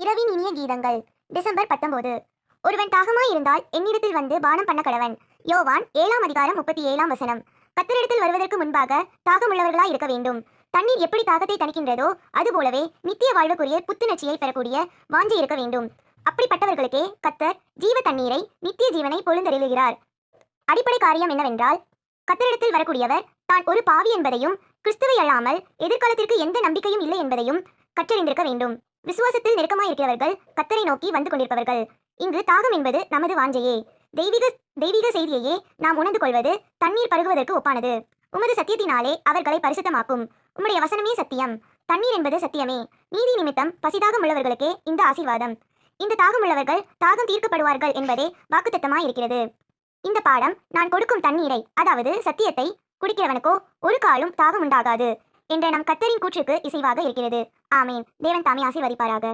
இரவின் இனிய கீதங்கள். டிசம்பர் 19. ஒருவன் தாகமாய் இருந்தால் என்னிடத்தில் வந்து பானம் பண்ண கடவன். யோவான் 7ஆம் அதிகாரம் 37ஆம் வசனம். கர்த்தரிடத்தில் வருவதற்கு முன்பாக தாகமுள்ளவர்களாய் இருக்க வேண்டும். தண்ணீர் எப்படி தாகத்தை தணிக்கின்றதோ அதுபோலவே நித்திய வாழ்வுக்குரிய புத்துணர்ச்சியை பெறக்கூடிய வாஞ்சை இருக்க வேண்டும். அப்படிப்பட்டவர்களுக்கே கர்த்தர் ஜீவ தண்ணீரை, நித்திய ஜீவனை பொழுந்தருளுகிறார். அடிப்படை காரியம் என்னவென்றால், கர்த்தரிடத்தில் வரக்கூடியவர் தான் ஒரு பாவி என்பதையும், கிறிஸ்துவை அல்லாமல் எதிர்காலத்திற்கு எந்த நம்பிக்கையும் இல்லை என்பதையும் கற்றறிந்திருக்க வேண்டும். விசுவாசத்தில் நெருக்கமாய் இருக்கிறவர்கள் கர்த்தரை நோக்கி வந்து கொண்டிருப்பவர்கள். இங்கு தாகம் என்பது நமது வாஞ்சையே. தெய்வீக செய்தியையே நாம் உணர்ந்து கொள்வது தண்ணீர் பருகுவதற்கு ஒப்பானது. உமது சத்தியத்தினாலே அவர்களை பரிசுத்தமாக்கும். உம்முடைய வசனமே சத்தியம். தண்ணீர் என்பது சத்தியமே. நீதி நிமித்தம் பசிதாகம் உள்ளவர்களுக்கே இந்த ஆசீர்வாதம். இந்த தாகம் உள்ளவர்கள் தாகம் தீர்க்கப்படுவார்கள் என்பதே வாக்குத்தத்தமாய் இருக்கிறது. இந்த பாடம் நான் கொடுக்கும் தண்ணீரை, அதாவது சத்தியத்தை குடிக்கிறவனுக்கோ ஒரு காலும் தாகம் உண்டாகாது என்ற நம் கர்த்தரின் கூற்றுக்கு இசைவாக இருக்கிறது. ஆமேன். தேவன் தாமே ஆசீர்வதிப்பாராக.